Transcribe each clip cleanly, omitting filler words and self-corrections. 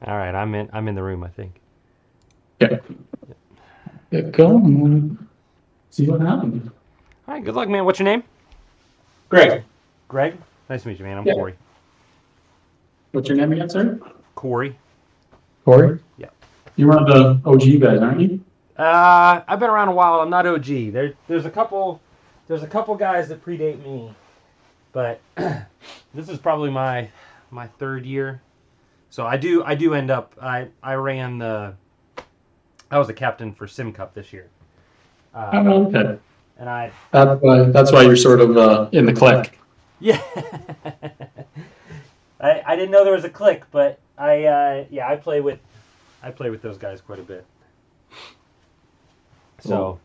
All right, I'm in the room, I think. Yeah. Get going and see what happens. All right, good luck, man. What's your name? Greg. Greg. Nice to meet you, man. I'm Yeah. Corey. What's your name again, sir? Corey. Corey. Yeah. You're one of the OG guys, aren't you? I've been around a while. I'm not OG. There's a couple. There's a couple guys that predate me, but this is probably my third year. So I do end up. I ran the. I was the captain for Sim Cup this year. Um, Oh, okay. and I That's why you're sort of in the clique. yeah. I didn't know there was a click, but yeah, I play with those guys quite a bit. So, Cool.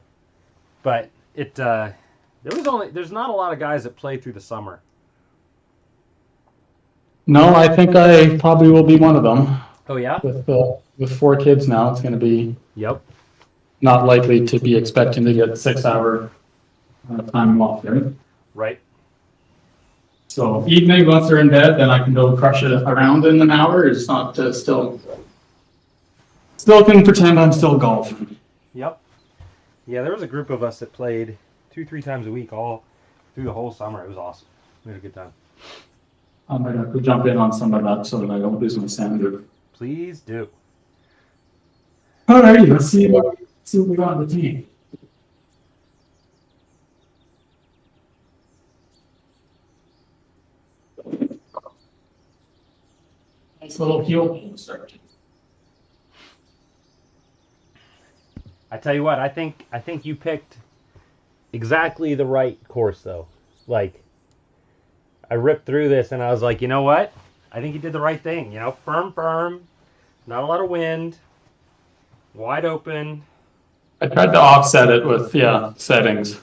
but there's not a lot of guys that play through the summer. No, I think I probably will be one of them. Oh yeah. With four kids now, it's going to be Yep. not likely to be expecting to get 6 hour time off, right? Right. So evening, once they're in bed, then I can go crush it around in an hour. It's not still can pretend I'm still golfing. Yep. Yeah, there was a group of us that played 2, 3 times a week all through the whole summer. It was awesome. We had a good time. I'm gonna have to jump in on some of that so that I don't lose my sanity. Please do. Alrighty, see what we got on the team. Nice little heel pull start. I tell you what, I think you picked exactly the right course though. Like I ripped through this and I was like, you know what? I think you did the right thing. Firm, not a lot of wind, wide open. I tried to offset it with settings.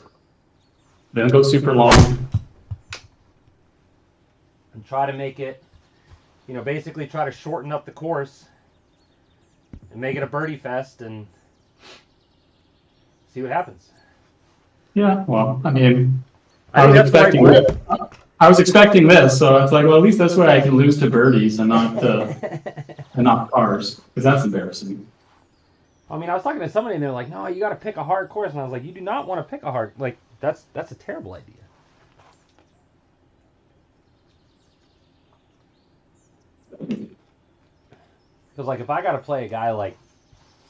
Didn't go super long. And try to make it, basically try to shorten up the course and make it a birdie fest and see what happens. Yeah, well, I mean, I I think was that's the right expecting play. this. I was expecting this, so it's like, well, at least this way I can lose to birdies and not cars, because that's embarrassing. I mean, I was talking to somebody and they're like, "No, you got to pick a hard course," and I was like, "You do not want to pick a hard like that's a terrible idea." Because like if I got to play a guy like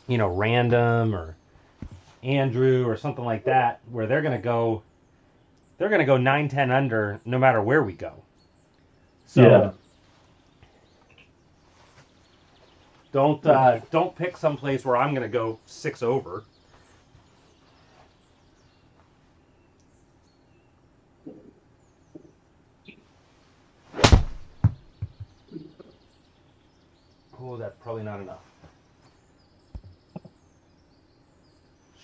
Random or Andrew or something like that, where they're gonna go 9, 10 under no matter where we go. So Yeah. don't pick some place where I'm gonna go 6 over. Oh, that's probably not enough.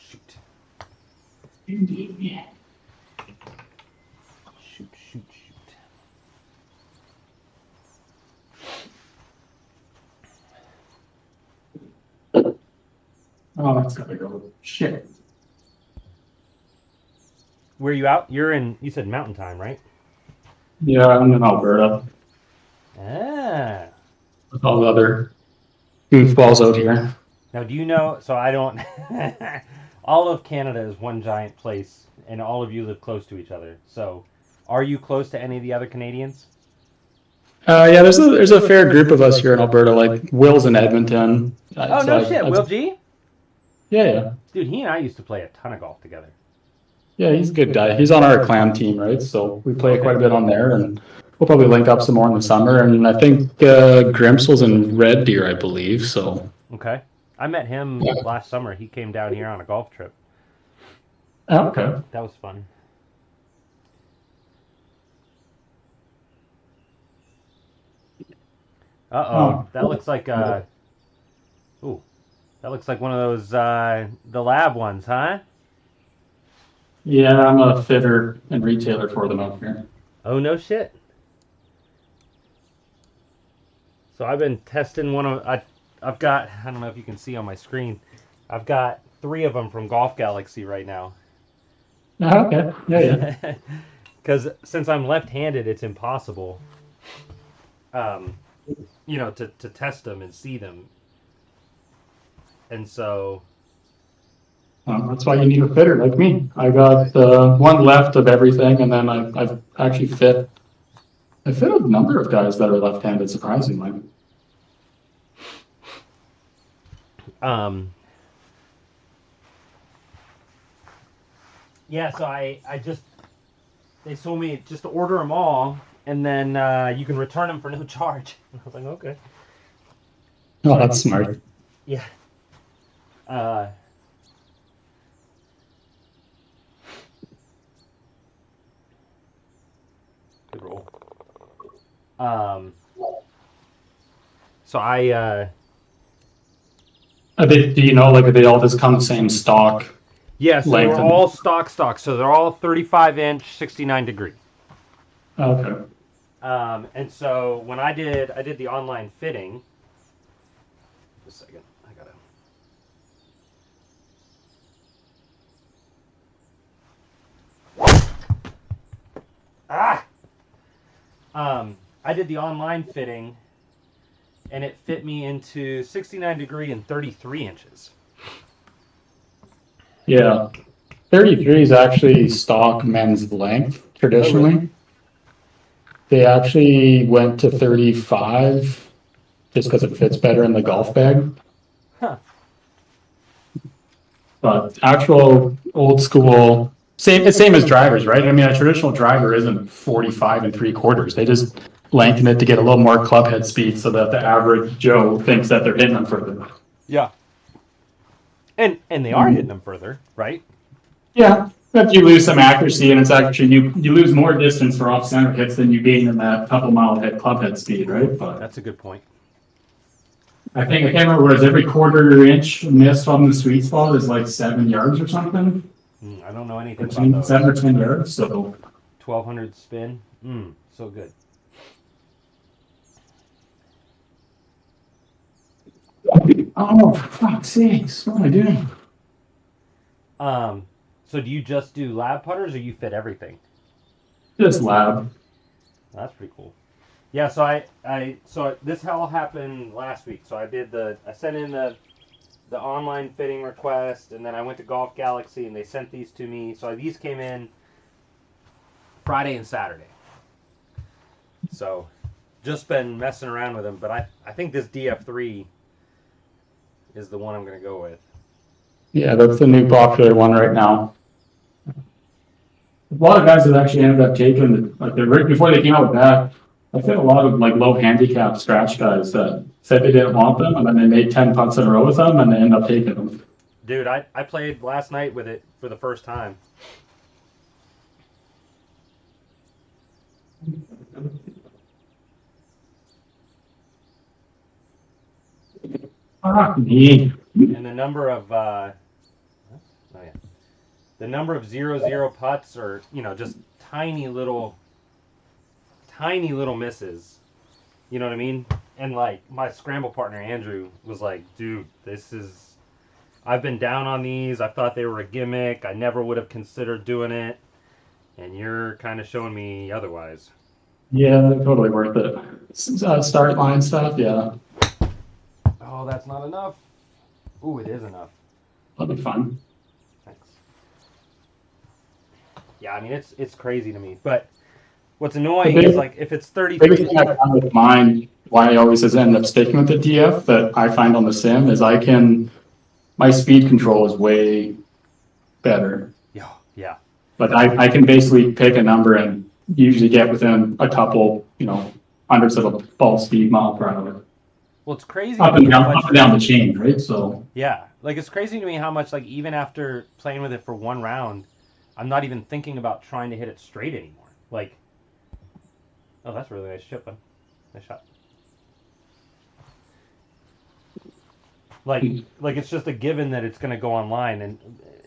Shoot, Indeed. shoot. Oh, that's gotta go. Shit. Where are you out? You said Mountain Time, right? Yeah, I'm in Alberta Ah. with all the other goofballs out here. Now, do you know? So I don't. All of Canada is one giant place, and all of you live close to each other. So, are you close to any of the other Canadians? Yeah, there's a fair group of us here in Alberta, like Will's in Edmonton. Oh no shit, Will G. Yeah. Dude, he and I used to play a ton of golf together. Yeah, he's a good guy. He's on our clam team, right? So we play Okay. quite a bit on there, and we'll probably link up some more in the summer. And I think Grimps was in Red Deer, I believe. So Okay. I met him last summer. He came down here on a golf trip. oh, okay. That was fun. Uh oh, Oh, that looks like ooh, that looks like one of those the lab ones, huh? yeah, I'm a fitter and retailer for them out here. Oh no shit. So I've been testing I've got, I don't know if you can see on my screen. I've got 3 of them from Golf Galaxy right now. Oh, okay. Because since I'm left-handed, it's impossible. Um, to test them and see them. And so, That's why you need a fitter like me. I got one left of everything, and then I've actually I fit a number of guys that are left-handed, surprisingly. um, yeah, so I just, they told me just to order them all, and then you can return them for no charge. I was like, okay. Oh, that's smart. Yeah. Uh, good roll. So Do you know, like, do they all just come the same stock yeah, so length? they're all stock. So they're all 35-inch, 69-degree. Okay. And so when I did the online fitting. Just a second, I gotta. I did the online fitting, and it fit me into 69-degree and 33 inches. Yeah. 33 is actually stock men's length traditionally. Oh, really? They actually went to 35 just because it fits better in the golf bag. Huh. But actual old school, same as drivers, right? I mean, a traditional driver isn't 45 and 3/4. They just lengthen it to get a little more club head speed so that the average Joe thinks that they're hitting them further. Yeah. And they are hitting them further, right? Yeah. If you lose some accuracy, and it's actually you lose more distance for off center hits than you gain in that couple mile head club head speed, right? But That's a good point. I can't remember what it was, every 1/4 inch miss from the sweet spot is like 7 yards or something. I don't know anything Between about those. 7 or 10 yards. So 1200 spin. So good. oh, for fuck's sakes, what am I doing? So do you just do lab putters, or you fit everything? Just lab. That's pretty cool. Yeah, so this all happened last week. So I sent in the online fitting request, and then I went to Golf Galaxy, and they sent these to me. So these came in Friday and Saturday. So just been messing around with them, but I think this DF3 is the one I'm going to go with. Yeah, that's the new popular one right now. A lot of guys have actually ended up taking, like, right before they came out with that, I think a lot of like low handicap scratch guys that said they didn't want them, and then they made 10 putts in a row with them, and they end up taking them. Dude, I played last night with it for the first time. Fuck me. And the number of the number of 0-0 putts, or just tiny little misses. You know what I mean? And like my scramble partner Andrew was like, "Dude, I've been down on these. I thought they were a gimmick. I never would have considered doing it, and you're kind of showing me otherwise." Yeah, they're totally worth it. Start line stuff, yeah. Oh, that's not enough. Ooh, it is enough. That'll be fun. Thanks. Yeah, I mean it's crazy to me, but what's annoying is like if it's 33. Biggest thing I found with mine, why I always end up sticking with the DF that I find on the sim is my speed control is way better. Yeah. But I can basically pick a number and usually get within a couple, hundreds of a ball speed mile per hour. Well, it's crazy. Up and down the chain, right? So yeah, like it's crazy to me how much, like, even after playing with it for one round, I'm not even thinking about trying to hit it straight anymore. Like, oh, that's a really nice chip, man. Nice shot. Like it's just a given that it's going to go online, and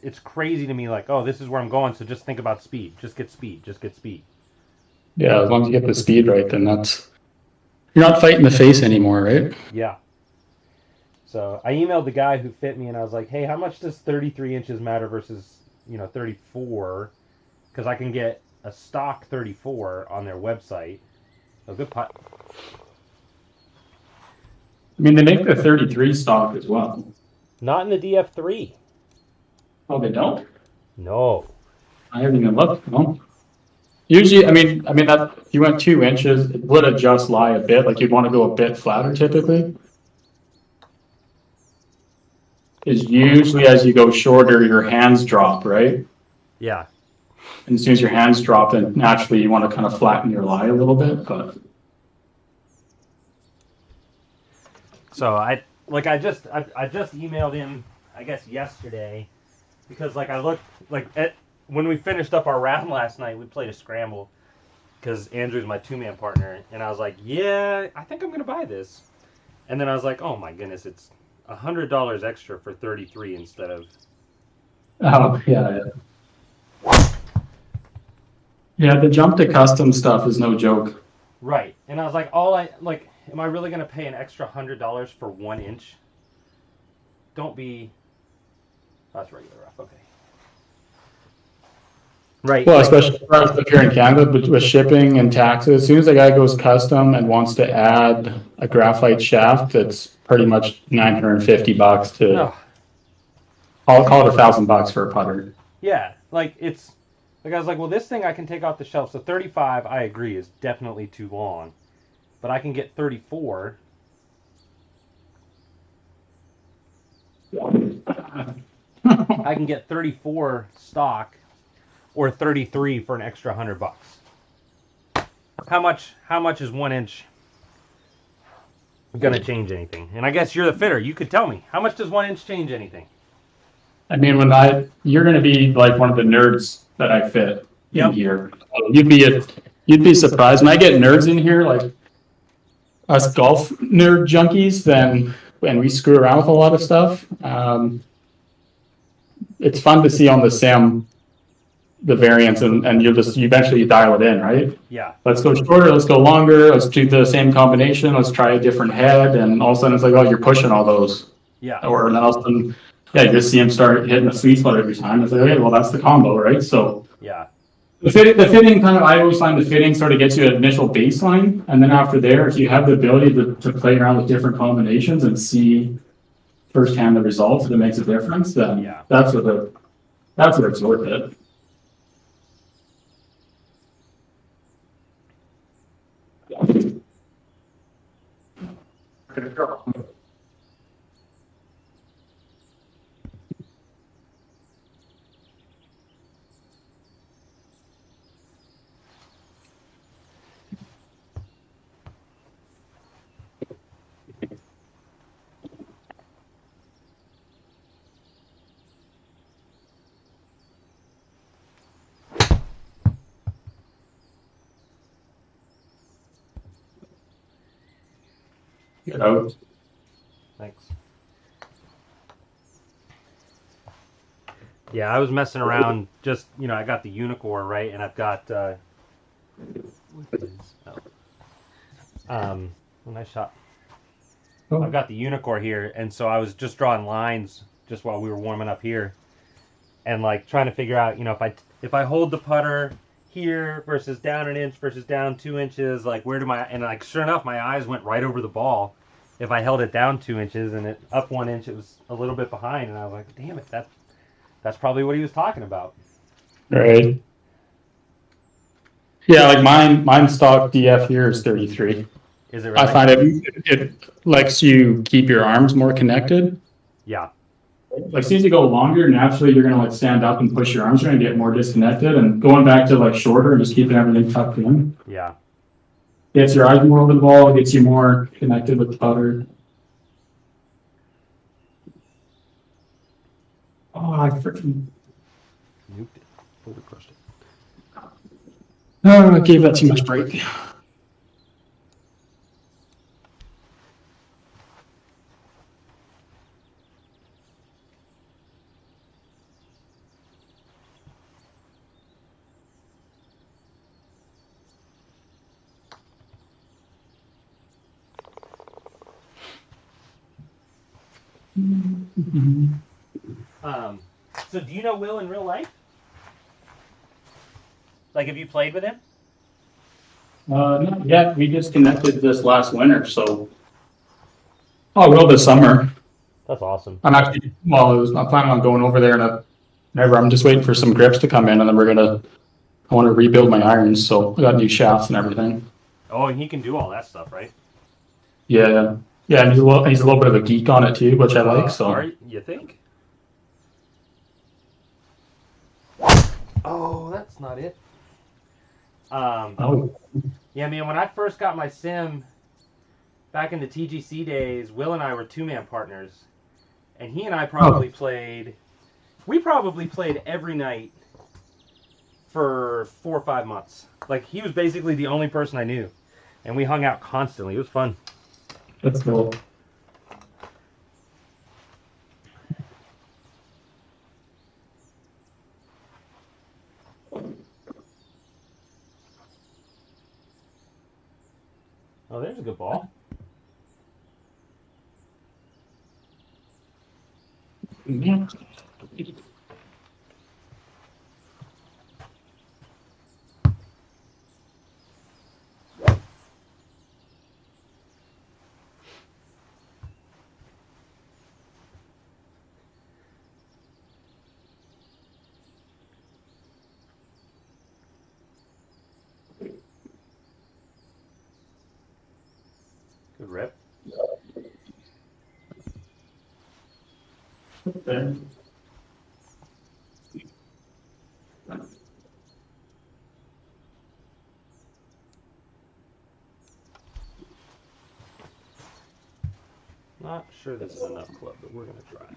it's crazy to me. Like, oh, this is where I'm going, so just think about speed. Just get speed. Just get speed. Yeah, as long as you get the speed right, then you're not fighting the face anymore, right? Yeah. So I emailed the guy who fit me, and I was like, hey, how much does 33 inches matter versus 34? Because I can get a stock 34 on their website. A good putt. I mean, they make the 33 stock as well. Not in the DF3. Oh, they don't? No. I haven't even looked. No. Usually, that if you went 2 inches, it would adjust lie a bit. Like you'd want to go a bit flatter typically. Is usually as you go shorter, your hands drop, right? Yeah. And as soon as your hands drop, then naturally you want to kind of flatten your lie a little bit. But so I just emailed him, I guess yesterday, because like I looked like at when we finished up our round last night, we played a scramble because Andrew's my 2-man partner, and I was like, yeah, I think I'm gonna buy this, and then I was like, oh my goodness, it's $100 extra for 33 instead of. oh yeah. Yeah, the jump to custom stuff is no joke. Right, and I was like, am I really gonna pay an extra $100 for 1 inch? Don't be. That's regular rough. Okay. Right. Well, especially if you're in Canada, but with shipping and taxes, as soon as a guy goes custom and wants to add a graphite shaft, it's pretty much $950 to. No. I'll call it $1,000 for a putter. Yeah, like it's like I was like, well, this thing I can take off the shelf. So 35, I agree, is definitely too long, but I can get 34. I can get 34 stock, or 33 for an extra $100. How much is 1 inch gonna change anything? And I guess you're the fitter. You could tell me, how much does 1 inch change anything? I mean, you're going to be like one of the nerds that I fit in here. You'd be surprised when I get nerds in here, like us golf nerd junkies. Then when we screw around with a lot of stuff, it's fun to see on the sim the variance, and you eventually dial it in, right? Yeah. Let's go shorter. Let's go longer. Let's do the same combination. Let's try a different head, and all of a sudden it's like, oh, you're pushing all those. Yeah. Or then all of a sudden. Yeah, you just see him start hitting the sweet spot every time. It's like, okay, well, that's the combo, right? So yeah, the fitting kind of, I always find the fitting sort of gets you an initial baseline, and then after there, if you have the ability to play around with different combinations and see firsthand the results, if it makes a difference, then that's where it's worth it. Get out. Thanks. Yeah, I was messing around. Just I got the Unicore right, and I've got. Nice shot. Oh. I've got the Unicore here, and so I was just drawing lines just while we were warming up here, and like trying to figure out, if I hold the putter here versus down an inch versus down 2 inches, like where do and like sure enough, my eyes went right over the ball. If I held it down 2 inches and it up 1 inch, it was a little bit behind, and I was like, damn it, that's probably what he was talking about. Right. Yeah, like mine stock DF here is 33. Is it really? I find it lets you keep your arms more connected. Yeah. Like, as soon as you go longer, naturally you're gonna like stand up and push your arms. You're gonna get more disconnected, and going back to like shorter and just keeping everything tucked in. Yeah. Gets your eyes more over the ball. Gets you more connected with the putter. Oh, I freaking nuked it. Fully crushed it. Oh, I gave that too much break. So do you know Will in real life? Like, have you played with him? Not yet. We just connected this last winter, so Oh, I will this summer. That's awesome. I'm planning on going over there whenever. I'm just waiting for some grips to come in, and then I want to rebuild my irons, so I got new shafts and everything. Oh, and he can do all that stuff, right? Yeah, yeah, and he's a little bit of a geek on it too, which I like. Are So, you think? Oh, that's not it. oh, Yeah, man. When I first got my sim back in the TGC days, Will and I were two-man partners, and he and I oh, probably played. We probably played every night for 4 or 5 months. Like he was basically the only person I knew, and we hung out constantly. It was fun. that's cool. Oh, there's a good ball. Yeah. Good rip. There. Not sure this is enough club, but we're gonna try.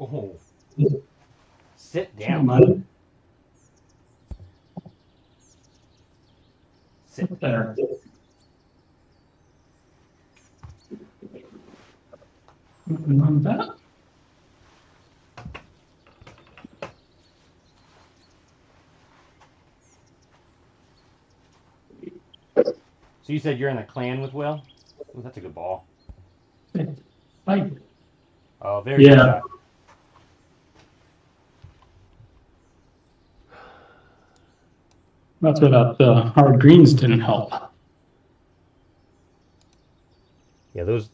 Oh, sit down. Sit. There. That. So you said you're in a clan with Will? Ooh, that's a good ball. Like, Oh, very good yeah, shot. that's where that hard greens didn't help. Yeah, those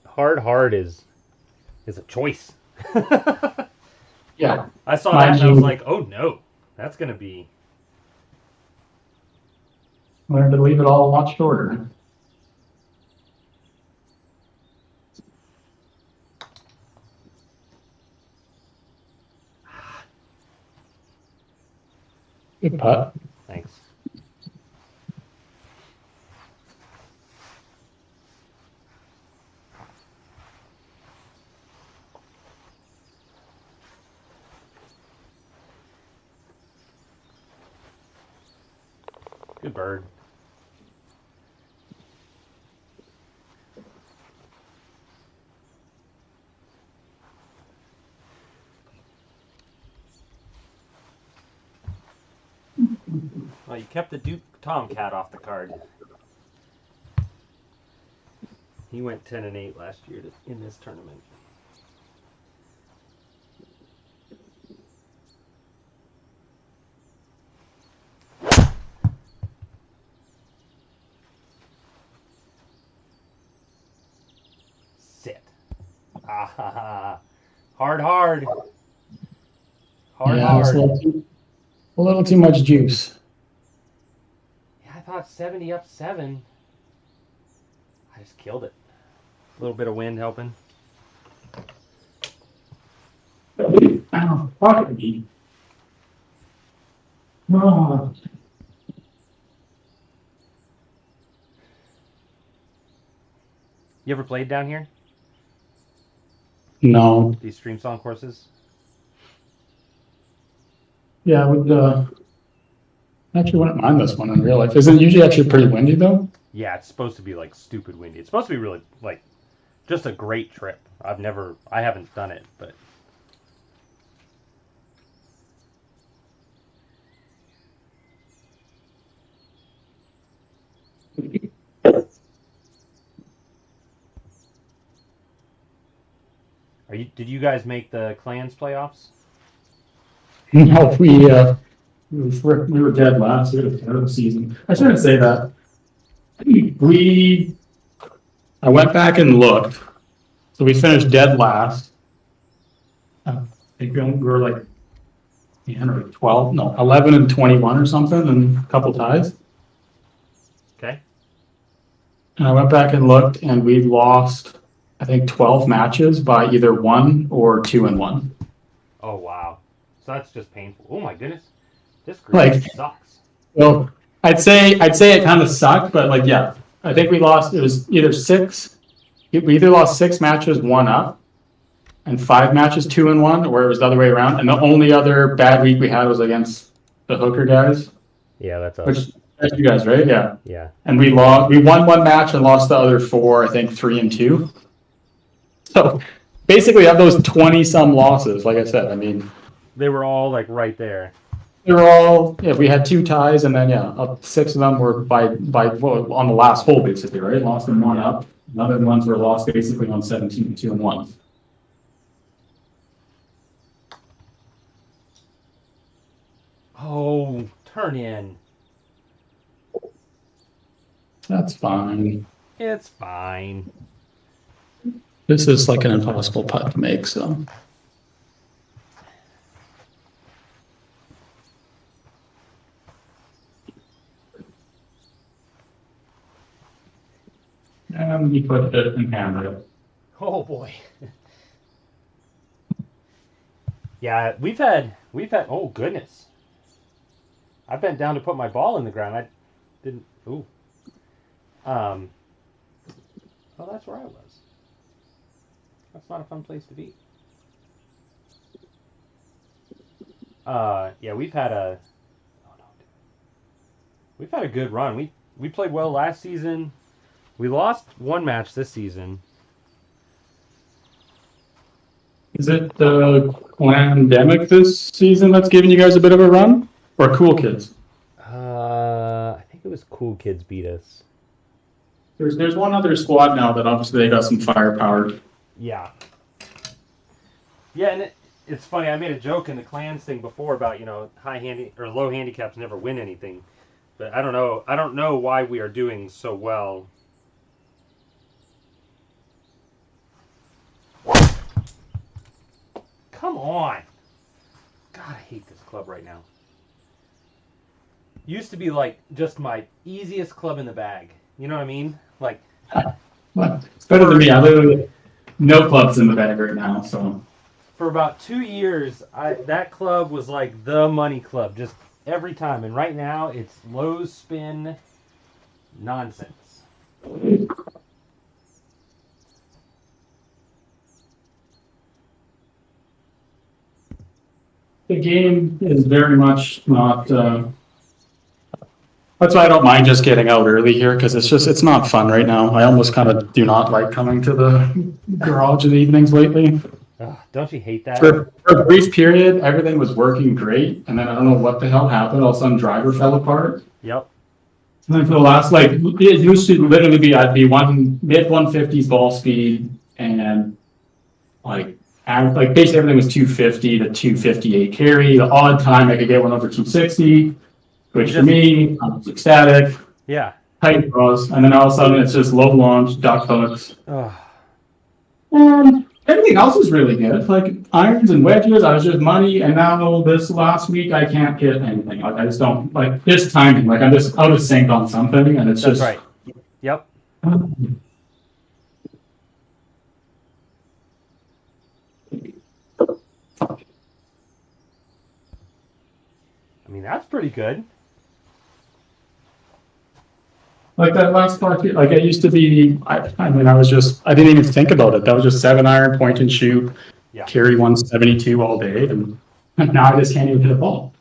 hard is a choice. Yeah, I saw that mind and I was you, like, oh no, that's gonna be. learn to leave it all a lot shorter. Good putt. Thanks. Good bird. Well, you kept the Duke Tomcat off the card. He went 10-8 last year in this tournament. Sit. Ah ha ha. Hard, hard. Hard, Yeah, it's hard. a little too much juice. Yeah, I thought 70 up 7. I just killed it. A little bit of wind helping. Ow, pocket me. Oh, You ever played down here? no. These stream song courses? Yeah, I would actually wouldn't mind this one in real life. Isn't it usually actually pretty windy though? Yeah, it's supposed to be like stupid windy. It's supposed to be really like just a great trip. I haven't done it, but did you guys make the clans playoffs? No, we were dead last year. It was a terrible season. I shouldn't say that. I went back and looked. So we finished dead last. I think we were like 10 or 12, no, 11 and 21 or something, and a couple ties. Okay. And I went back and looked, and we lost, I think, 12 matches by either 1 or 2-1. Oh wow. So that's just painful. Oh my goodness. This group Like, sucks. well, I'd say it kind of sucked, but like, yeah, I think we lost. It was either 6. We either lost 6 matches 1-up, and 5 matches 2-1, or it was the other way around. And the only other bad week we had was against the Hooker guys, Yeah, that's us. which that's you guys, right? Yeah. Yeah. And we lost. We won 1 match and lost the other 4. I think 3 and 2. So basically, of those 20 some losses, like I said, I mean, They were all like right there. they were all. Yeah, we had 2 ties, and then 6 of them were by well, on the last hole, basically, right? Lost in 1-up. And other ones were lost basically on 17, 2-1. Oh, turn in. That's fine. It's fine. This is like an impossible putt to make, so. And you put it and hammer it. Oh boy. Yeah, we've had. Oh goodness. I bent down to put my ball in the ground. I didn't. Ooh. Oh, that's where I was. That's not a fun place to be. Yeah, we've had a. Oh no. We've had a good run. We played well last season. We lost 1 match this season. Is it the pandemic this season that's giving you guys a bit of a run? Or Cool Kids? I think it was Cool Kids beat us. There's one other squad now that obviously they got some firepower. Yeah. Yeah, and it's funny. I made a joke in the clans thing before about high handy or low handicaps never win anything, but I don't know. I don't know why we are doing so well. Come on. God, I hate this club right now. Used to be like just my easiest club in the bag. You know what I mean? Like, Well, it's better than me. I literally no clubs in the bag right now, so. for about 2 years, that club was like the money club, just every time. And right now, it's low spin nonsense. The game is very much not. That's why I don't mind just getting out early here, because it's not fun right now. I almost kind of do not like coming to the garage in the evenings lately. Ugh, don't you hate that? For a brief period, everything was working great, and then I don't know what the hell happened. All of a sudden, driver fell apart. Yep. And then for the last, it used to literally be I'd be mid 150s ball speed, and basically everything was 250 to 258 carry. The odd time I could get one over 260, which for me, I was ecstatic. Yeah. Tight draws, and then all of a sudden it's just low launch, duck hooks. Ugh. And everything else was really good. Like irons and wedges, I was just money, and now this last week I can't hit anything. Like I just don't this timing. Like I'm just out of sync on something, and it's That's just right. Yep. I mean, that's pretty good. Like that last part, like it used to be. I mean, I didn't even think about it. That was just 7-iron, point and shoot, Yeah. carry 172 all day, and now I just can't even hit a ball.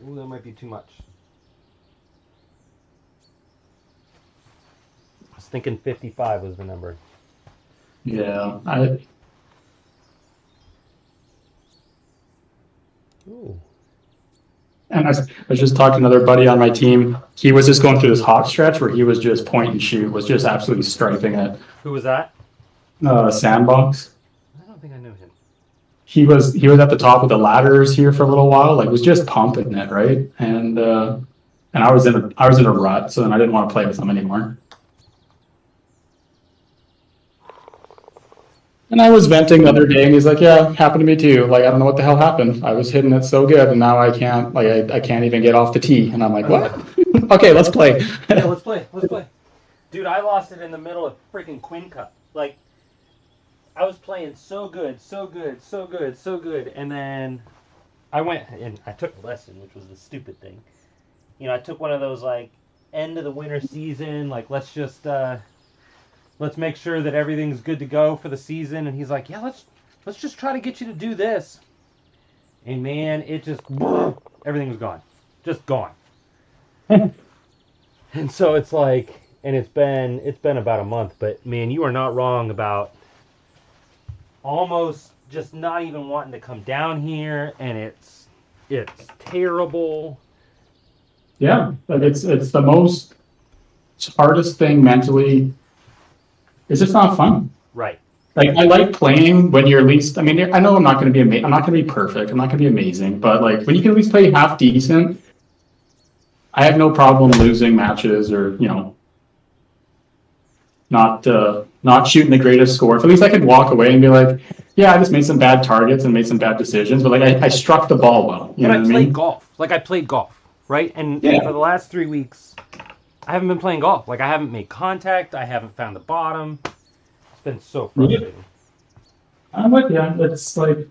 Ooh, that might be too much. I was thinking 55 was the number. Yeah, Ooh. And I was just talking to another buddy on my team. He was just going through this hot stretch where he was just point and shoot, was just absolutely striping it. Who was that? Sandbox. I don't think I knew him. He was at the top of the ladders here for a little while, like was just pumping it, right? And I was in a rut, so then I didn't want to play with him anymore. And I was venting the other day, and he's like, "Yeah, happened to me too. Like, I don't know what the hell happened. I was hitting it so good, and now I can't. Like, I can't even get off the tee." And I'm like, "What? Okay, let's play." Yeah, let's play. Let's play. Dude, I lost it in the middle of freaking Quinn Cup. Like, I was playing so good, so good, so good, so good, and then I went and I took a lesson, which was the stupid thing. You know, I took one of those like end of the winter season, like let's make sure that everything's good to go for the season. And he's like, yeah, let's just try to get you to do this. And man, it just everything was gone, just gone. And so it's like, and it's been about a month, but man, you are not wrong about almost just not even wanting to come down here, and it's terrible. Yeah, like it's the most hardest thing mentally. It's just not fun. Right. Like I like playing when you're at least. I mean, I know I'm not going to be I'm not going to be perfect. I'm not going to be amazing, but like when you can at least play half decent, I have no problem losing matches or not shooting the greatest score. If at least I could walk away and be like, yeah, I just made some bad targets and made some bad decisions, but like I struck the ball well. You But know I what I played mean? golf. Like I played golf, right? And Yeah. for the last 3 weeks, I haven't been playing golf. Like I haven't made contact. I haven't found the bottom. It's been so frustrating. I'm with you. It's like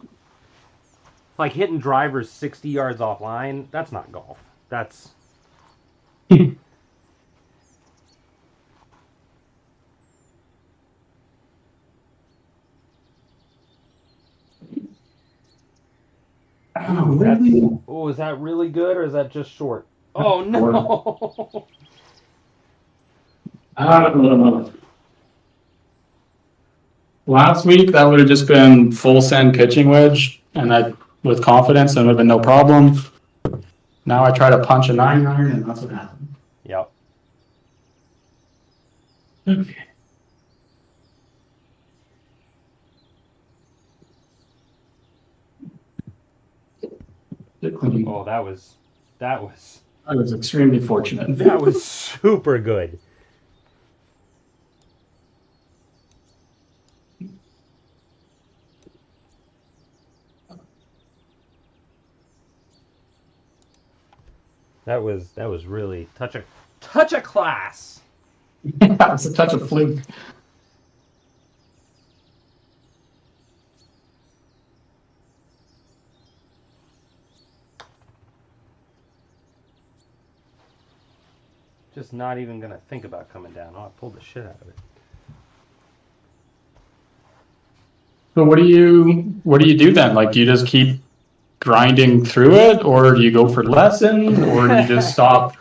Like hitting drivers 60 yards offline. That's not golf. That's really. oh, is that really good or is that just short? Oh no. Last week that would have just been full send pitching wedge, and I with confidence, and would have been no problem. Now I try to punch a 9 iron, and that's what happened. Yep. Okay. Oh, that was I was extremely fortunate. that was super good. That was really touch a class. It's a touch of fluke. Just not even gonna think about coming down. Oh, I pulled the shit out of it. So what do you do then? Like, do you just keep grinding through it, or do you go for lessons, or do you just stop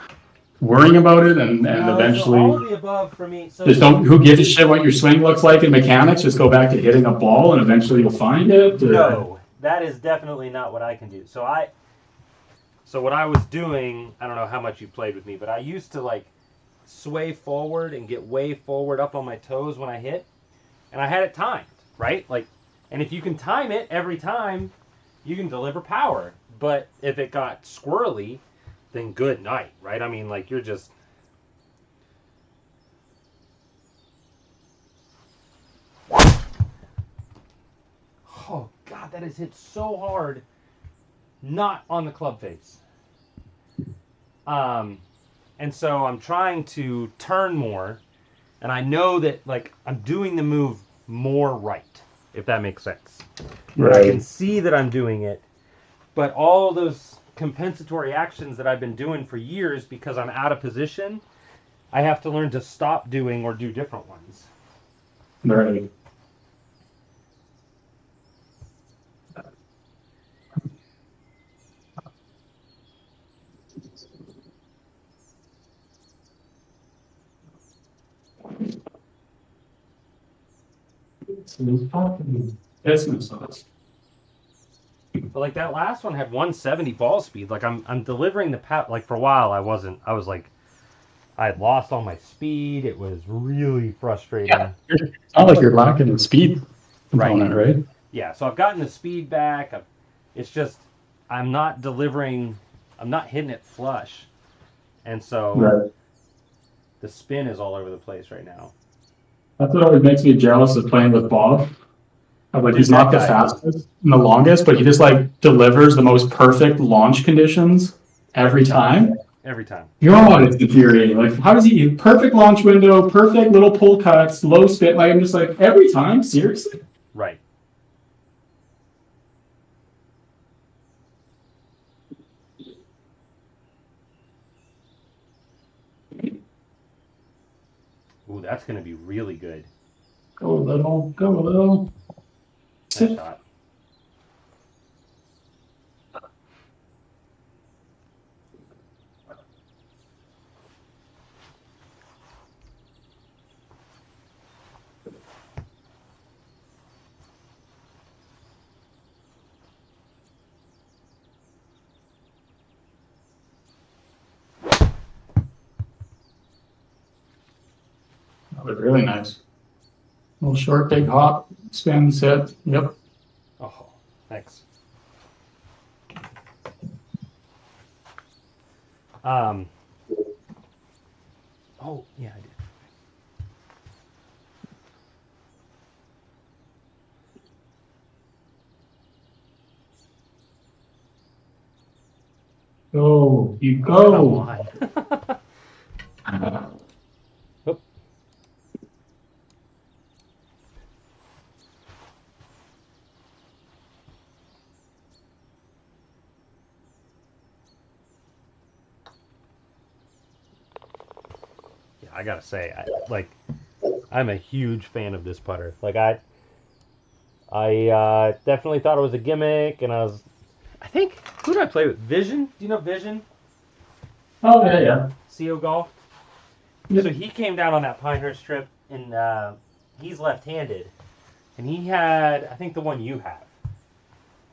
worrying about it and No, eventually so all of the above for me. So just don't? Who gives a shit what your swing looks like in mechanics? Just go back to hitting a ball, and eventually you'll find it. Or? no, that is definitely not what I can do. So what I was doing, I don't know how much you played with me, but I used to like sway forward and get way forward up on my toes when I hit, and I had it timed, right? Like, and if you can time it every time, you can deliver power. But if it got squirrely, then good night, right? I mean, like you're just. Oh God, that has hit so hard. Not on the club face. And so I'm trying to turn more, and I know that like I'm doing the move more right, if that makes sense. Right. I can see that I'm doing it, but all those compensatory actions that I've been doing for years because I'm out of position, I have to learn to stop doing or do different ones. Right. Business. But like that last one had 170 ball speed. Like I'm delivering the pat. Like for a while I wasn't. I was like I had lost all my speed. It was really frustrating. It's not like you're lacking the speed Right. component, right? Yeah. So I've gotten the speed back. It's just I'm not delivering. I'm not hitting it flush, and so Right. the spin is all over the place right now. That's what always makes me jealous of playing with Bob. Like Dude, he's that not the guy. fastest and the longest, but he just like delivers the most perfect launch conditions Every every time. time. Every time. God, it's infuriating. Like, how does he perfect launch window, perfect little pull cuts, low spin? Like, I'm just like every time, seriously. Right. Ooh, that's gonna be really good. Go a little, go a little. Nice shot. That was really nice. Little short, big hop, spin, sit. Yep. Oh, thanks. Um. Oh, yeah, I did. Go, you Come go. on. Oop. Yeah, I gotta say, I'm a huge fan of this putter. Like I definitely thought it was a gimmick, and I think, who did I play with? Vision? Do you know Vision? Oh yeah, yeah. CO Golf. So Yep. he came down on that Pinehurst trip, and he's left-handed, and he had, I think, the one you have,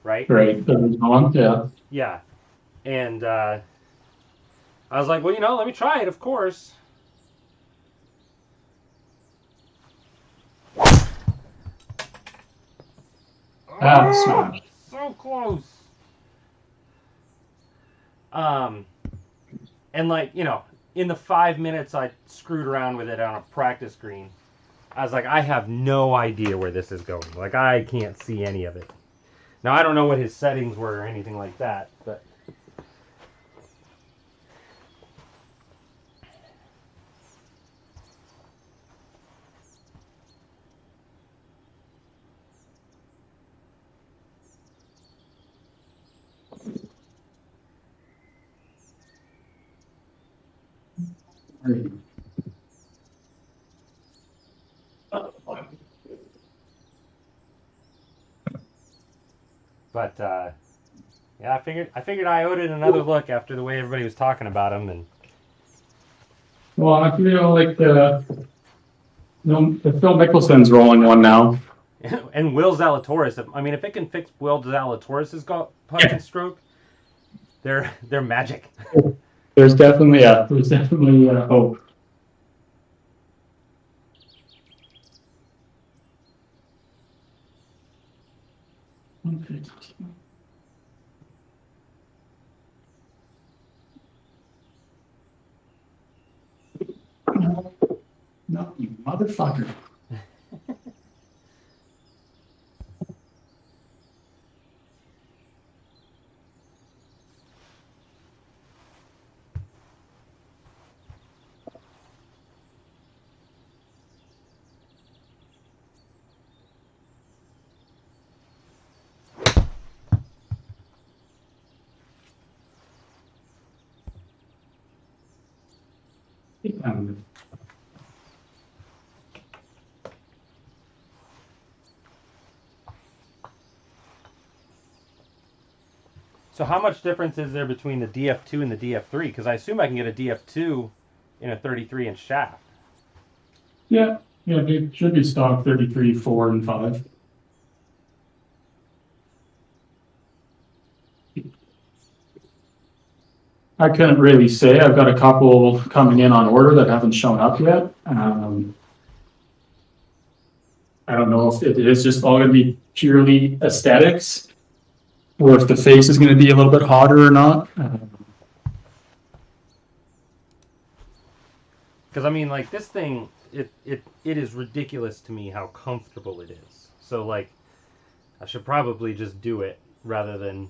right? Great. Yeah. Yeah. And I was like, well, let me try it, of course. Ah, Oh, smash. so close. Um, and in the 5 minutes I screwed around with it on a practice green, I was like, I have no idea where this is going. Like, I can't see any of it. Now, I don't know what his settings were or anything like that, but but yeah, I figured I owed it another look after the way everybody was talking about him, and Well, I feel like the Phil Mickelson's rolling one now. and Will Zalatoris. I mean, if it can fix Will Zalatoris's punch Yeah. and stroke, they're magic. There's definitely hope. No, you motherfucker. So how much difference is there between the DF2 and the DF3? Because I assume I can get a DF2 in a 33-inch shaft. Yeah, it should be stock 33, 4, and 5. I couldn't really say. I've got a couple coming in on order that haven't shown up yet. I don't know if it is just all going to be purely aesthetics, or if the face is going to be a little bit hotter or not. Because I mean, like this thing, it is ridiculous to me how comfortable it is. So like, I should probably just do it rather than.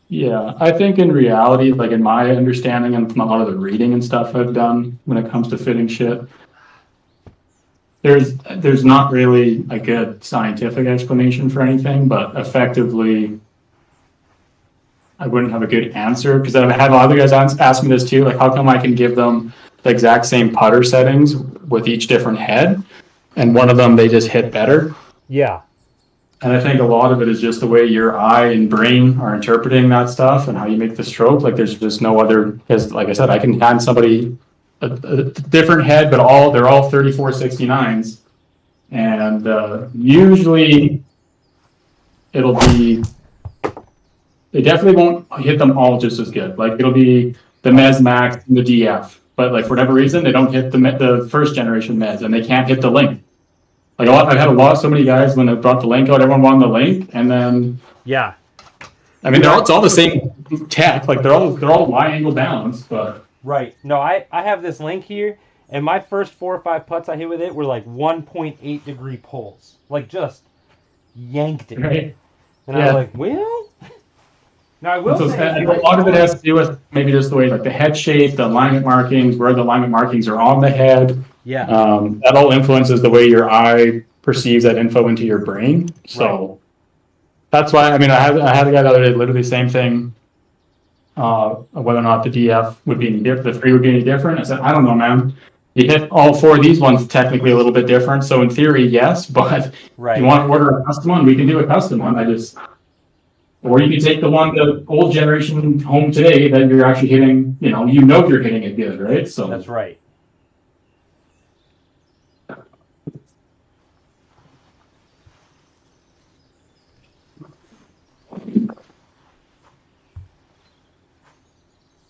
Yeah, I think in reality, like in my understanding and from a lot of the reading and stuff I've done when it comes to fitting shit, there's not really a good scientific explanation for anything, but effectively, I wouldn't have a good answer because I've had other guys ask me this too, like how come I can give them the exact same putter settings with each different head, and one of them they just hit better. Yeah. And I think a lot of it is just the way your eye and brain are interpreting that stuff and how you make the stroke. Like there's just no other, because like I said, I can hand somebody a different head, but they're all 3469s. And usually it'll be, they definitely won't hit them all just as good. Like it'll be the Mez Max and the DF. But like for whatever reason, they don't hit the first generation Mez and they can't hit the Link. Like I've had so many guys when they brought the Link out, everyone wanted the Link, and then Yeah. I mean it's all the same tech, like they're all wide angle balance, but Right. No, I have this Link here, and my first 4 or 5 putts I hit with it were like 1.8 degree pulls, like just yanked it. right. And I was like, well. Now I will say a lot of it has to do with maybe just the way like the head shape, the alignment markings, where the alignment markings are on the head. Yeah. That all influences the way your eye perceives that info into your brain. So that's why I mean I had a guy the other day literally the same thing. Whether or not the DF would be any different, the 3 would be any different. I said, I don't know, man. You hit all 4 of these ones technically a little bit different. So in theory, yes, but if you want to order a custom one, we can do a custom one. Or you can take the old generation home today that you're actually hitting, you're hitting it good, right? So that's right.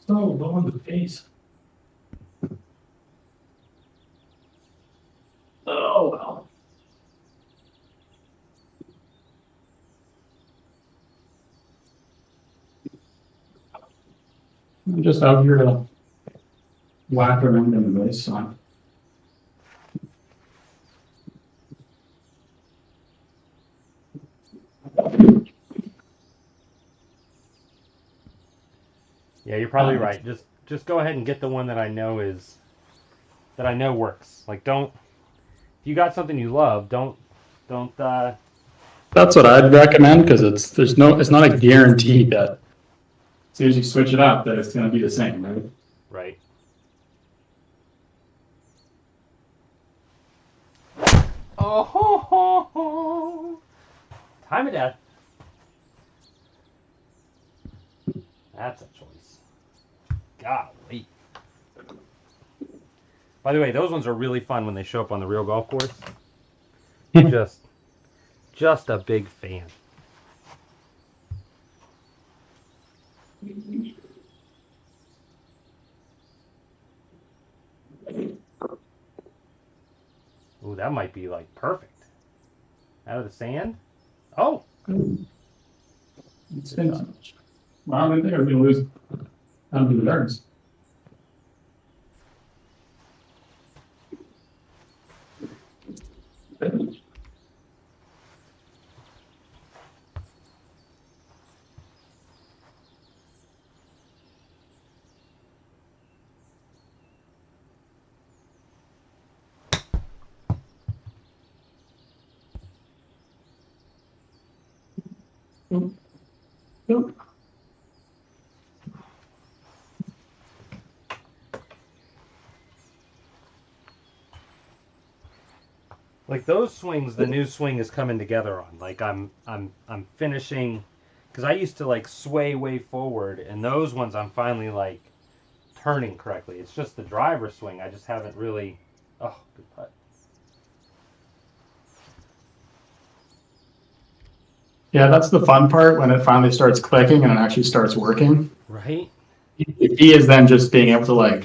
So low on the face. Oh well. I'm just out here to whack around anyways, so. Yeah, you're probably right. Just go ahead and get the one that I know works. Like if you got something you love, don't That's what I'd recommend because it's not a guarantee that as soon as you switch it up that it's going to be the same, right? Right. Oh ho ho ho! Time of death. That's a choice. Golly. By the way, those ones are really fun when they show up on the real golf course. Just a big fan. Ooh, that might be like perfect. Out of the sand? Oh! It's been so much. Well, I think we're going to lose out of the yards. Nope. Like those swings, the new swing is coming together on. Like I'm finishing, because I used to like sway way forward, and those ones I'm finally like turning correctly. It's just the driver swing. I just haven't really. Oh, good putt. Yeah, that's the fun part when it finally starts clicking and it actually starts working. Right? The key is then just being able to like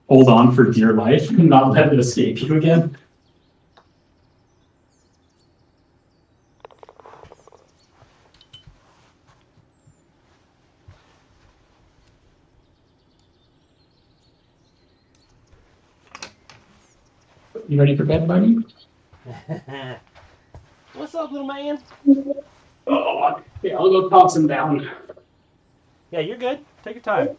hold on for dear life and not let it escape you again. You ready for bed, buddy? What's up, little man? Oh, yeah, I'll go toss him down. Yeah, you're good. Take your time.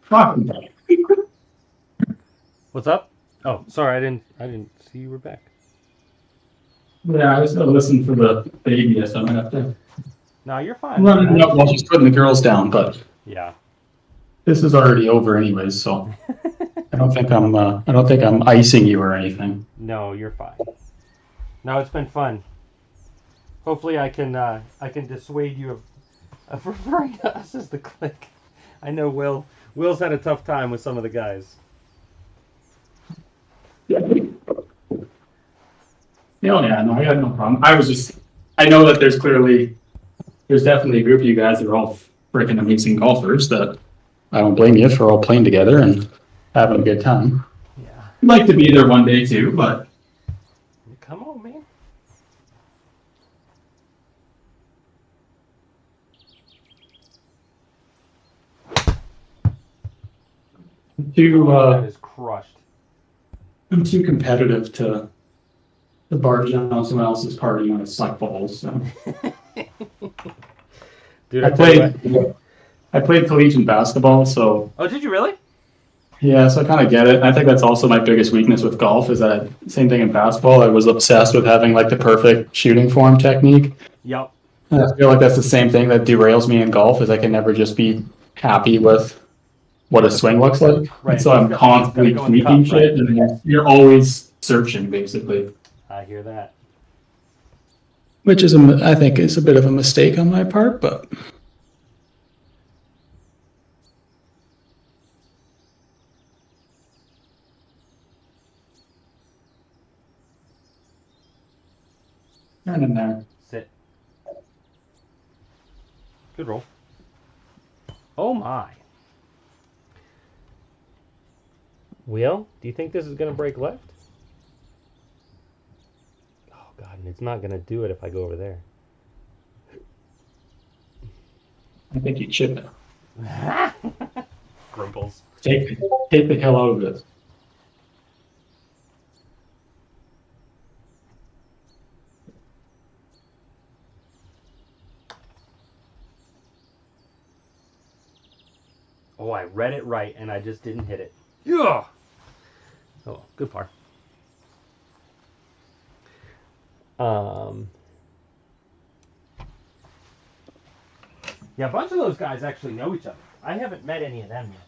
Fuck. What's up? Oh, sorry, I didn't see you were back. Yeah, I was gonna listen for the baby, so I'm gonna have to No, you're fine. run it up while she's putting the girls down, but Yeah. this is already over anyways, so I don't think I'm icing you or anything. No, you're fine. No, it's been fun. Hopefully, I can dissuade you of referring to us as the clique. I know Will's had a tough time with some of the guys. Yeah. No, yeah, no, I got no problem. I know that there's definitely a group of you guys that are all freaking amazing golfers that I don't blame you for all playing together and having a good time. Yeah. I'd like to be there one day too, but Come on, man. That is crushed. I'm too competitive to barge on someone else's party when it's suck balls. So. Dude, I played collegiate basketball, so Oh, did you really? yeah, so I kind of get it. I think that's also my biggest weakness with golf is that same thing in basketball. I was obsessed with having like the perfect shooting form technique. Yep. And I feel like that's the same thing that derails me in golf is I can never just be happy with what a swing looks like. Right. And so I'm constantly go in the tweaking cup, right? shit, and you're always searching basically. I hear that. Which is, I think, is a bit of a mistake on my part, but. Turn in there. Sit. Good roll. Oh my. Will, do you think this is going to break left? Oh god, and it's not going to do it if I go over there. I think you chip it. Grumples. Take the hell out of this. Oh, I read it right, and I just didn't hit it. Yeah. Oh, good par. Yeah, a bunch of those guys actually know each other. I haven't met any of them yet.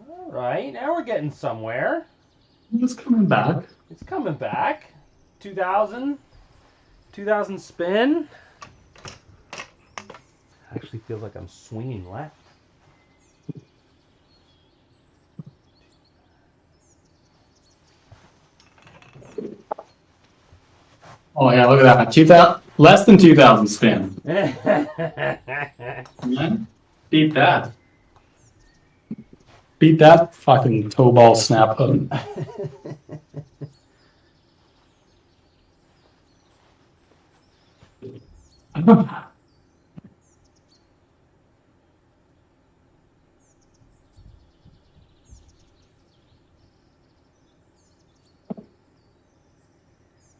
All right, now we're getting somewhere. It's coming back. It's coming back. 2000 spin. Actually feels like I'm swinging left. Oh yeah, look at that. 2,000, less than 2,000 spin. Yeah. Beat that. Beat that fucking toe ball snap hook.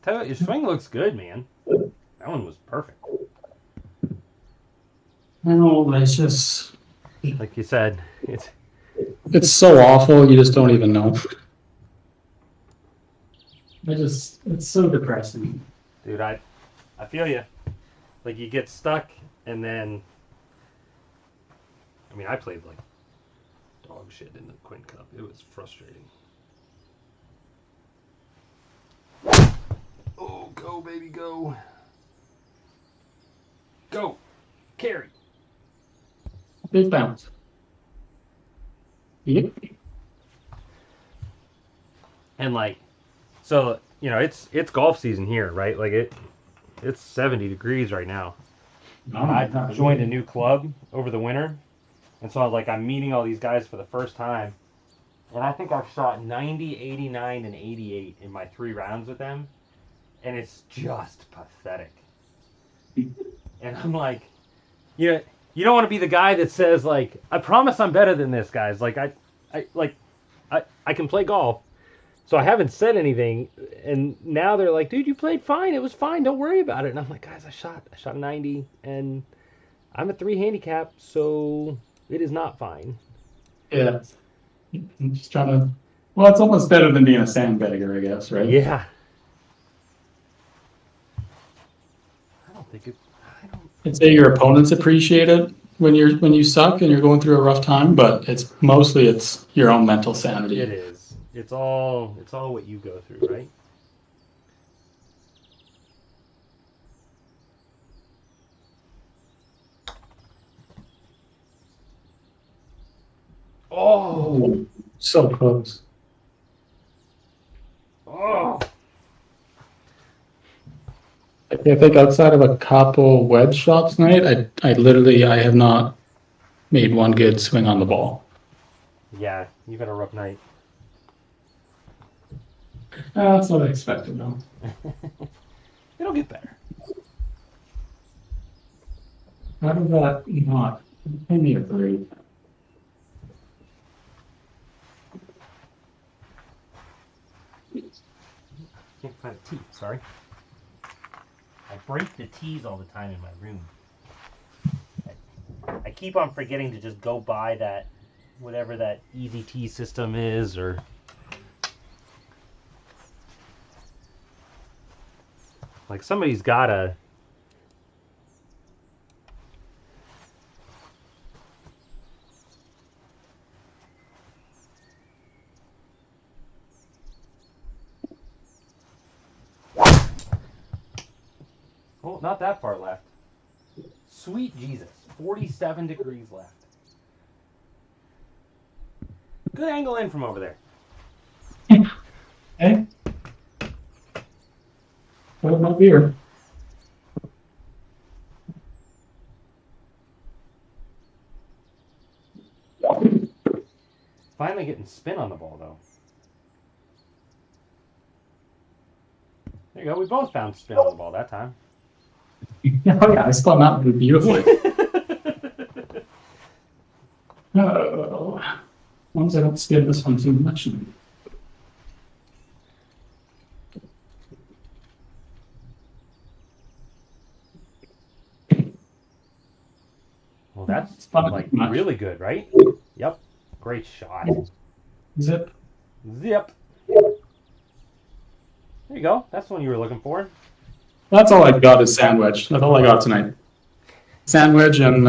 Tell you what, your swing looks good, man. That one was perfect. No, it's just Like you said, it's so awful. You just don't even know. It's so depressing. dude, I feel you. Like you get stuck, and then, I mean, I played like dog shit in the Quint Cup. It was frustrating. Oh, go baby, go. Go. Carry. Big bounce. Yep. And like, so you know, it's golf season here, right? Like it's 70 degrees right now. I joined a new club over the winter, and so like I'm meeting all these guys for the first time, and I think I've shot 90, 89, and 88 in my 3 rounds with them, and it's just pathetic. And I'm like, you don't want to be the guy that says like, I promise I'm better than this, guys. Like I can play golf. So I haven't said anything, and now they're like, dude, you played fine. It was fine. Don't worry about it. And I'm like, guys, I shot 90, and I'm a 3 handicap, so it is not fine. Yeah. I'm just trying to. Well, it's almost better than being a sandbagger, I guess, right? Yeah. I don't think it. I don't. I'd say your opponents appreciate it when you suck and you're going through a rough time, but it's your own mental sanity. It is. It's all what you go through, right? Oh, So close. oh. I think outside of a couple wedge shots tonight, I have not made one good swing on the ball. Yeah, you've had a rough night. That's what I expected, though. It'll get better. How did that not? Give me a break. Can't find a tee. Sorry. I break the tees all the time in my room. I keep on forgetting to just go buy that, whatever that easy tee system is, or. Like somebody's gotta. Oh, not that far left. Sweet Jesus. 47 degrees left. Good angle in from over there. Hey? Hold my beer. Finally getting spin on the ball, though. There you go. We both found spin on the ball that time. Oh yeah, I spun that one beautifully. Oh, as long as I don't spin this one too much. Well, that's Fun like much. really good, right? Yep. Great shot. Zip. Zip. There you go. That's the one you were looking for. That's all I got is sandwich. That's all I got tonight. Sandwich and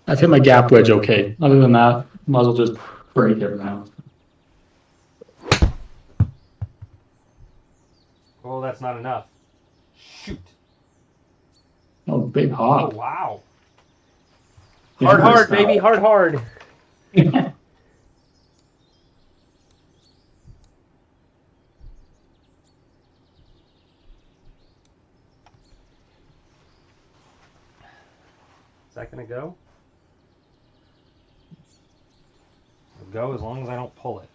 I've hit my gap wedge okay. Other than that, might as well just break it now. Oh, that's not enough. Shoot. Oh, big Oh, hop. wow. Yeah, Hard, nice baby. style. Hard. Is that going to go? It'll go as long as I don't pull it.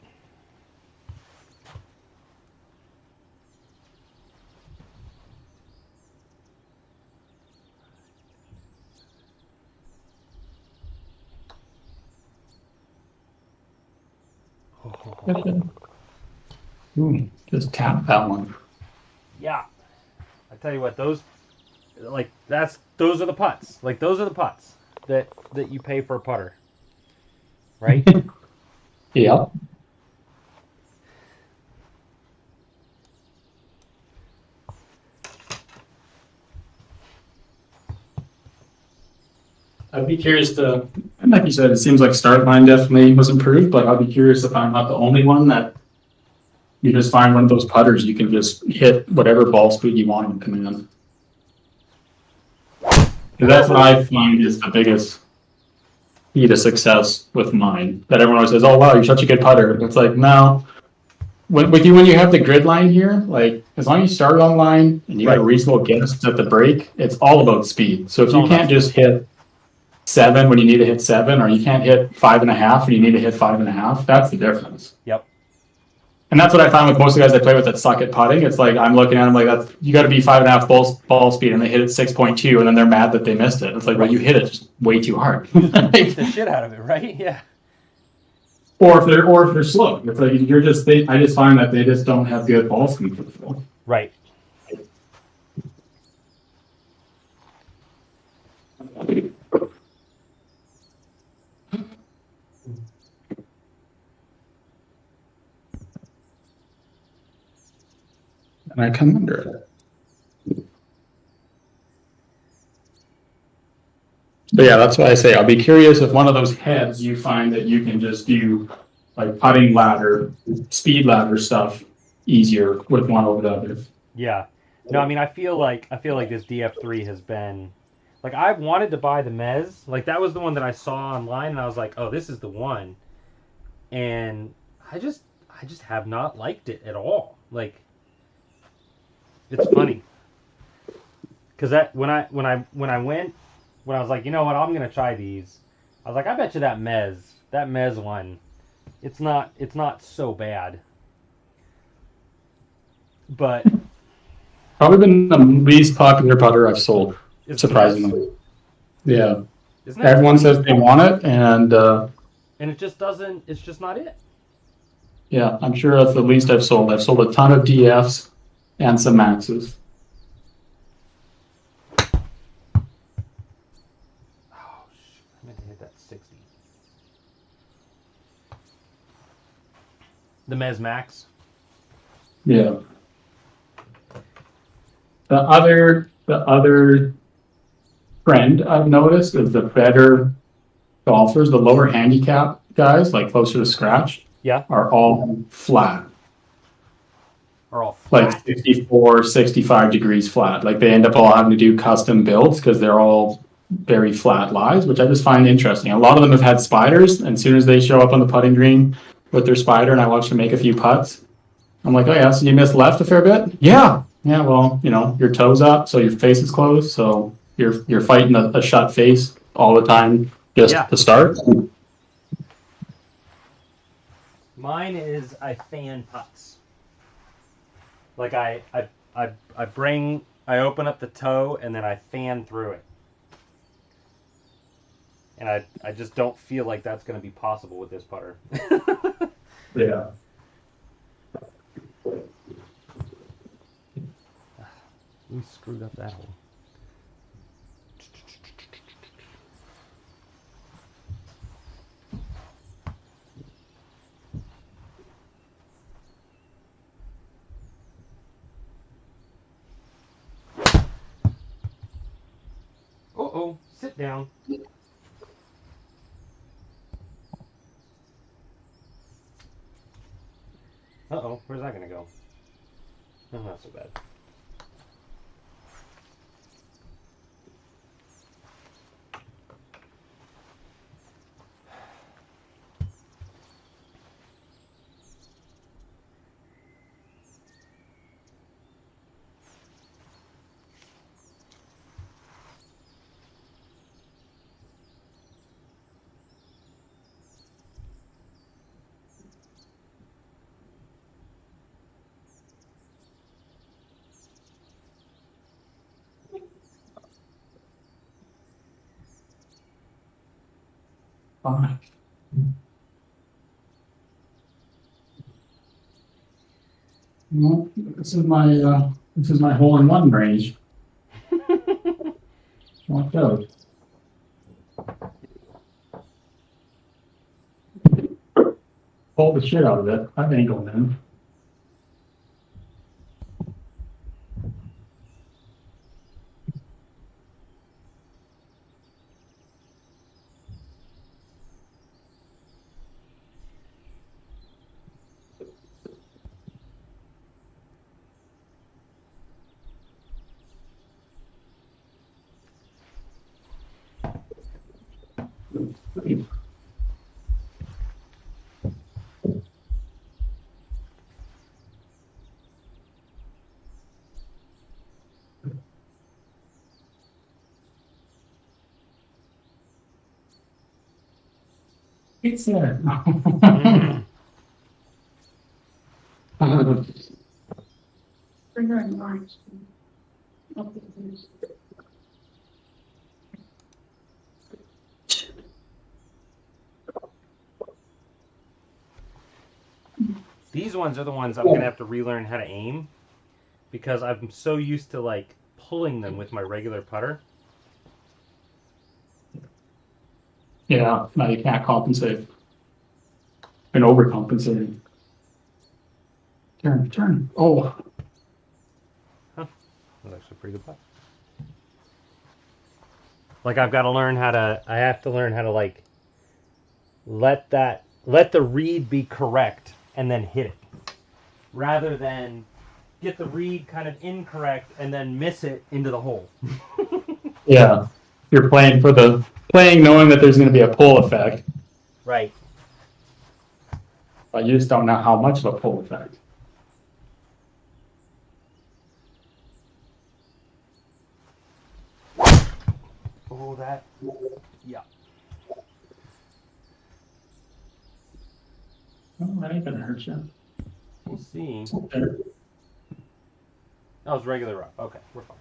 Ooh, just tap that one. Yeah. I tell you what, those are the putts. Like those are the putts that you pay for a putter. Right? Yep. I'd be curious to, and like you said, it seems like start line definitely was improved, but I'd be curious if I'm not the only one that you just find one of those putters you can just hit whatever ball speed you want and come in. Because that's what I find is the biggest key to success with mine. That everyone always says, "Oh wow, you're such a good putter." And it's like, no. When you have the grid line here, like as long as you start on line and you got a reasonable guess at the break, it's all about speed. So if you can't just hit 7 when you need to hit 7, or you can't hit 5.5 when you need to hit 5.5, that's the difference. Yep. And that's what I find with most of the guys I play with that suck at putting. It's like I'm looking at them like that's you got to be 5.5 ball speed, and they hit it 6.2, and then they're mad that they missed it. It's like, well, you hit it just way too hard. Beat the shit out of it, right? Yeah. Or if they're slow, it's like I just find that they just don't have good ball speed for the floor. Right. And I come under it. But yeah, that's why I say I'll be curious if one of those heads you find that you can just do like putting ladder, speed ladder stuff easier with one over the other. Yeah. No, I mean I feel like this DF3 has been like I've wanted to buy the Mez. Like that was the one that I saw online and I was like, "Oh, this is the one." And I just have not liked it at all. Like it's funny. Cuz that when I was like, "You know what? I'm going to try these." I was like, "I bet you that Mez one, it's not so bad." But Probably been the least popular putter I've sold, surprisingly. Yeah. Everyone says they want it, and it just doesn't. It's just not it. Yeah, I'm sure that's the least I've sold. I've sold a ton of DFs and some Maxes. Oh, shoot. I meant to hit that 60. The Mez Max. Yeah. The other trend I've noticed is the better golfers, the lower handicap guys, like closer to scratch, are all flat. Are all flat. Like 64, 65 degrees flat. Like they end up all having to do custom builds because they're all very flat lies, which I just find interesting. A lot of them have had spiders, and as soon as they show up on the putting green with their spider and I watch them make a few putts, I'm like, "Oh yeah, so you missed left a fair bit?" "Yeah. Yeah, well, your toes up, so your face is closed, so you're fighting a shut face all the time just Yeah. to start. Mine is I fan putts. Like I open up the toe and then I fan through it. And I just don't feel like that's going to be possible with this putter. Yeah. We screwed up that hole. Uh-oh, sit down. Uh-oh, where's that going to go? Oh, not so bad. Fine. Well, this is my hole-in-one range. Watch out. Pull the shit out of it. That ain't going in. It's there. These ones are the ones I'm going to have to relearn how to aim because I'm so used to like pulling them with my regular putter. Yeah, now you can't compensate. And overcompensate. Turn. Oh. That was actually a pretty good putt. Like I have to learn how to like let the read be correct and then hit it. Rather than get the read kind of incorrect and then miss it into the hole. Yeah. You're playing knowing that there's going to be a pull effect, Right. but you just don't know how much of a pull effect. Oh, that. Yeah. Oh, that ain't going to hurt you. We'll see. It's up there. That was regular rough. Okay, we're fine.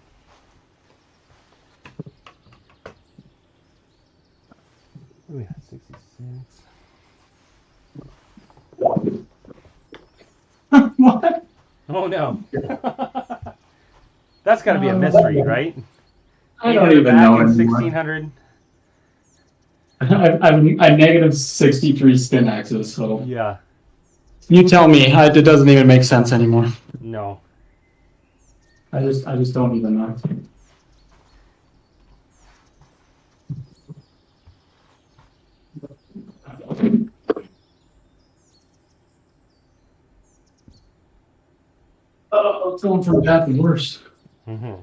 What do we got? 66. What? Oh no. That's got to be a mystery, right? I don't even know anymore. 1600. I'm negative 63 spin axis, so Yeah. you tell me. It doesn't even make sense anymore. No. I just don't even know. Oh, it's going from bad to worse. Mm-hmm.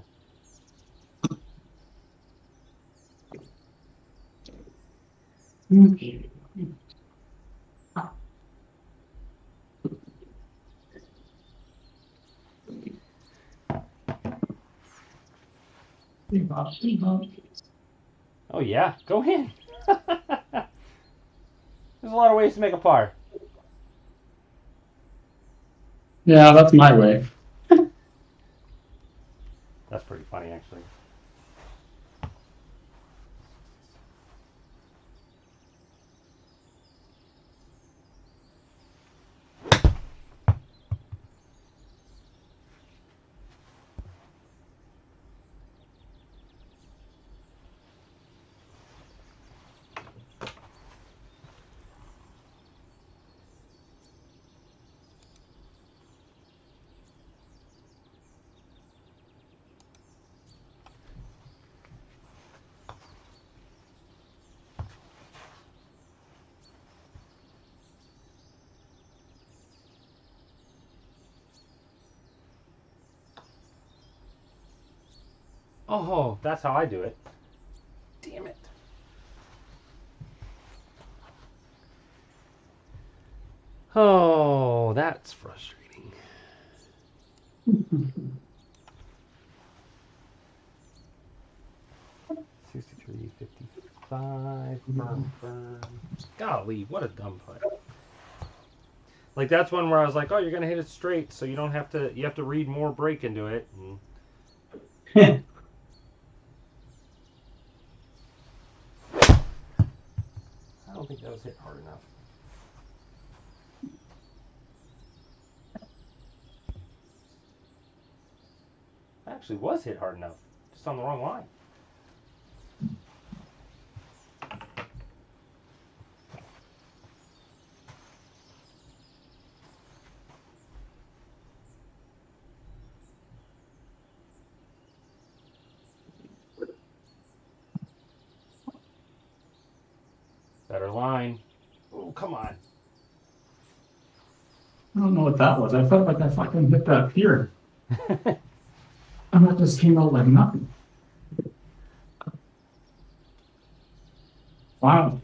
Okay. Oh yeah, go in. There's a lot of ways to make a par. Yeah, that's my way. That's pretty funny, actually. Oh, that's how I do it. Damn it. Oh, that's frustrating. $63, $55, burn. Golly, what a dumb putt. Like, that's one where I was like, oh, you're going to hit it straight, so you don't have to, you have to read more break into it. And I don't think that was hit hard enough. It actually was hit hard enough, just on the wrong line. Better line. Oh, come on. I don't know what that was. I felt like I fucking hit that here. And that just came out like nothing. Wow.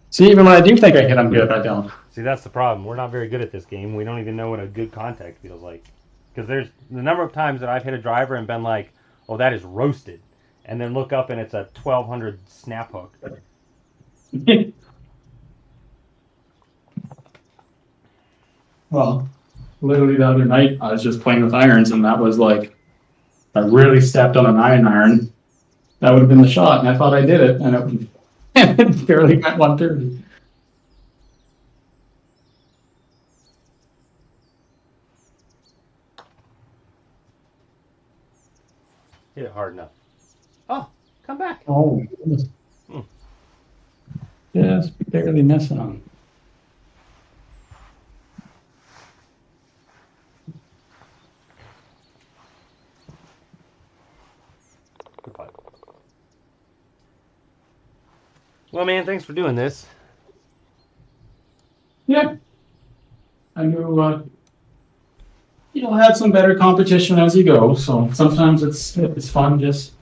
See, even when I do think I hit them good, I don't. See, that's the problem. We're not very good at this game. We don't even know what a good contact feels like. Because there's the number of times that I've hit a driver and been like, oh, that is roasted. And then look up and it's a 1200 snap hook. Well, literally the other night, I was just playing with irons, and that was like, I really stepped on an iron. That would have been the shot, and I thought I did it, and it barely got 130. Hit it hard enough. Oh, come back. Oh, just barely missing on. Good putt. Well, man, thanks for doing this. Yeah. I knew, you'll have some better competition as you go, so sometimes it's fun just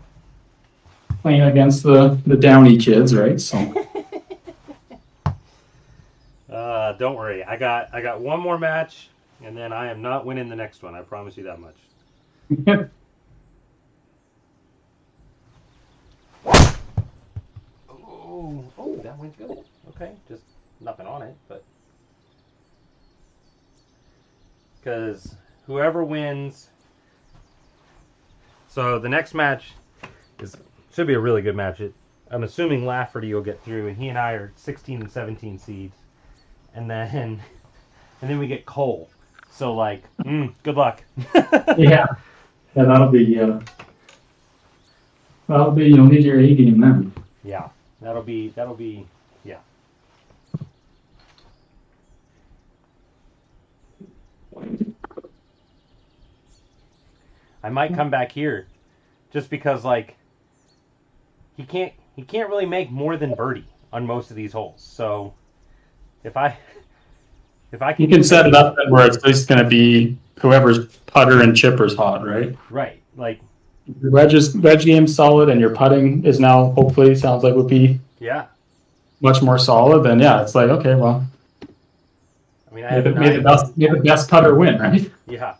playing against the downy kids, right? So. Don't worry. I got one more match, and then I am not winning the next one. I promise you that much. Oh, that went good. Okay, just nothing on it, but because whoever wins. So the next match should be a really good match. I'm assuming Lafferty will get through, and he and I are 16 and 17 seeds, and then we get Cole. So like, good luck. Yeah, that'll be you'll need your A game then. Yeah, that'll be yeah. I might come back here, just because like he can't really make more than birdie on most of these holes. So if I can, you can set it up where it's just going to be whoever's putter and chipper's hot, right? Right, like your wedge game's solid, and your putting is now hopefully sounds like would be much more solid. Then yeah, it's like okay, well, I mean, may the best putter win, right? Yeah.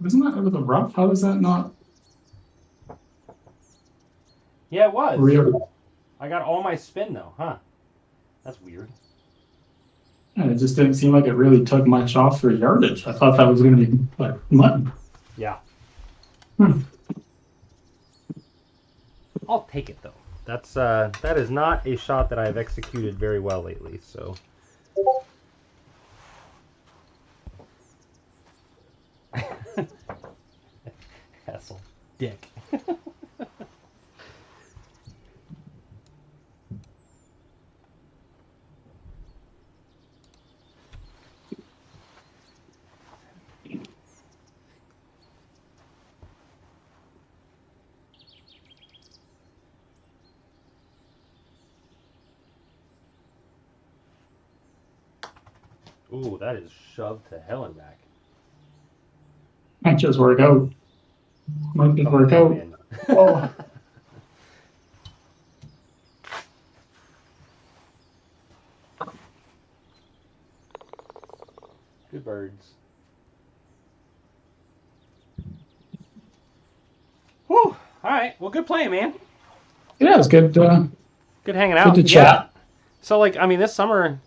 Isn't that with a rough? How is that not Yeah, it was. real? I got all my spin though, huh? That's weird. And it just didn't seem like it really took much off for yardage. I thought that was going to be like mutton. Yeah. Hmm. I'll take it though. That is not a shot that I've executed very well lately, so. Hassle. Dick. Ooh, that is shoved to hell and back. Might just work out. Might just work out. Man. Oh. Good birds. Whew. All right. Well, good playing, man. Yeah, it's good. Good hanging out. Good to chat. So, like, I mean, this summer,